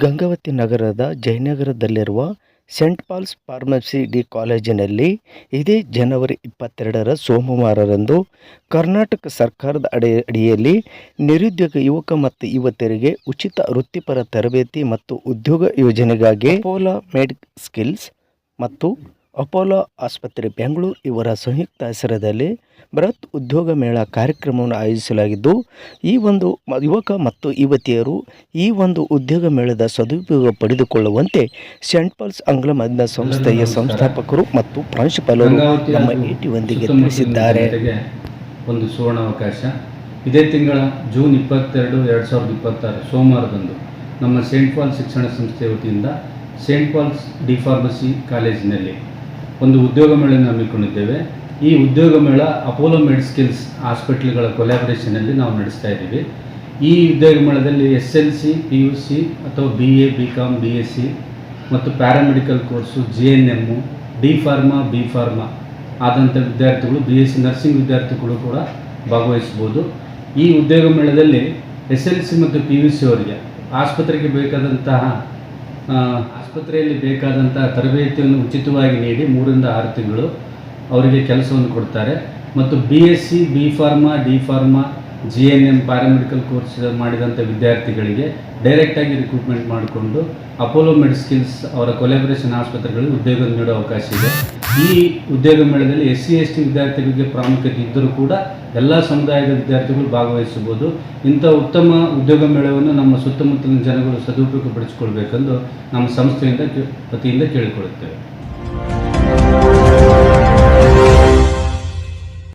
ಗಂಗಾವತಿ ನಗರದ ಜಯನಗರದಲ್ಲಿರುವ scent falls pharmacy D ಕಾಲೇಜಿನಲ್ಲಿ ಇದೇ ಜನವರಿ 22ರ ಸೋಮವಾರರಂದು ಕರ್ನಾಟಕ ಸರ್ಕಾರದ ಅಡಿಯಲ್ಲಿ ನಿರುದ್ಯೋಗ ಯುವಕ ಮತ್ತು ಯುವತಿಯರಿಗೆ ಉಚಿತ ವೃತ್ತಿಪರ ತರಬೇತಿ ಮತ್ತು ಉದ್ಯೋಗ ಯೋಜನೆಗಾಗಿ ಅಪೋಲೋ ಮೆಡ್ ಸ್ಕಿಲ್ಸ್ ಮತ್ತು ಅಪೋಲೋ ಆಸ್ಪತ್ರೆ ಬೆಂಗಳೂರು ಇವರ ಸಂಯುಕ್ತ ಹೆಸರದಲ್ಲಿ ಬೃಹತ್ ಉದ್ಯೋಗ ಮೇಳ ಕಾರ್ಯಕ್ರಮವನ್ನು ಆಯೋಜಿಸಲಾಗಿದ್ದು, ಈ ಒಂದು ಯುವಕ ಮತ್ತು ಯುವತಿಯರು ಈ ಒಂದು ಉದ್ಯೋಗ ಮೇಳದ ಸದುಪಯೋಗ ಪಡೆದುಕೊಳ್ಳುವಂತೆ ಸೆಂಟ್ ಪಾಲ್ಸ್ ಆಂಗ್ಲ ಮಾಧ್ಯಮ ಸಂಸ್ಥೆಯ ಸಂಸ್ಥಾಪಕರು ಮತ್ತು ಪ್ರಾಂಶುಪಾಲರು ನಮ್ಮ ET1ಗೆ ತಿಳಿಸಿದ್ದಾರೆ. ಒಂದು ಸುವರ್ಣಾವಕಾಶ ಇದೇ ತಿಂಗಳ ಜೂನ್ 22, 2026 ಸೋಮವಾರದಂದು ನಮ್ಮ ಸೆಂಟ್ ಪಾಲ್ಸ್ ಶಿಕ್ಷಣ ಸಂಸ್ಥೆ ವತಿಯಿಂದ ಸೆಂಟ್ ಪಾಲ್ಸ್ ಡಿ ಫಾರ್ಮಸಿ ಕಾಲೇಜಿನಲ್ಲಿ ಒಂದು ಉದ್ಯೋಗ ಮೇಳವನ್ನು ಹಮ್ಮಿಕೊಂಡಿದ್ದೇವೆ. ಈ ಉದ್ಯೋಗ ಮೇಳ ಅಪೋಲೋ ಮೆಡ್ ಸ್ಕಿಲ್ಸ್ ಹಾಸ್ಪಿಟಲ್ಗಳ ಕೊಲ್ಯಾಬರೇಷನಲ್ಲಿ ನಾವು ನಡೆಸ್ತಾ ಇದ್ದೀವಿ. ಈ ಉದ್ಯೋಗ ಮೇಳದಲ್ಲಿ SLC, PUC ಅಥವಾ BA, BCom, BSc ಮತ್ತು paramedical course, GNM, D pharma, B pharma ಆದಂಥ ವಿದ್ಯಾರ್ಥಿಗಳು, BSc ನರ್ಸಿಂಗ್ ವಿದ್ಯಾರ್ಥಿಗಳು ಕೂಡ ಭಾಗವಹಿಸ್ಬೋದು. ಈ ಉದ್ಯೋಗ ಮೇಳದಲ್ಲಿ SLC ಮತ್ತು PUC ಅವರಿಗೆ ಆಸ್ಪತ್ರೆಯಲ್ಲಿ ಬೇಕಾದಂತಹ ತರಬೇತಿಯನ್ನು ಉಚಿತವಾಗಿ ನೀಡಿ 3 ರಿಂದ 6 ತಿಂಗಳು ಅವರಿಗೆ ಕೆಲಸವನ್ನು ಕೊಡ್ತಾರೆ. ಮತ್ತು BSc, B pharma, D pharma, GNM paramedical course ಮಾಡಿದಂಥ ವಿದ್ಯಾರ್ಥಿಗಳಿಗೆ ಡೈರೆಕ್ಟಾಗಿ ರಿಕ್ರೂಟ್ಮೆಂಟ್ ಮಾಡಿಕೊಂಡು ಅಪೋಲೋ ಮೆಡ್ ಸ್ಕಿಲ್ಸ್ ಅವರ ಕೊಲ್ಯಾಬರೇಷನ್ ಆಸ್ಪತ್ರೆಗಳಲ್ಲಿ ಉದ್ಯೋಗ ನೀಡೋ ಅವಕಾಶ ಇದೆ. ಈ ಉದ್ಯೋಗ ಮೇಳದಲ್ಲಿ SC ST ವಿದ್ಯಾರ್ಥಿಗಳಿಗೆ ಪ್ರಾಮುಖ್ಯತೆ ಇದ್ದರೂ ಕೂಡ ಎಲ್ಲ ಸಮುದಾಯದ ವಿದ್ಯಾರ್ಥಿಗಳು ಭಾಗವಹಿಸಬಹುದು. ಇಂಥ ಉತ್ತಮ ಉದ್ಯೋಗ ಮೇಳವನ್ನು ನಮ್ಮ ಸುತ್ತಮುತ್ತಲಿನ ಜನಗಳು ಸದುಪಯೋಗಪಡಿಸಿಕೊಳ್ಬೇಕೆಂದು ನಮ್ಮ ಸಂಸ್ಥೆಯಿಂದ ವತಿಯಿಂದ ಕೇಳಿಕೊಳ್ಳುತ್ತೇವೆ.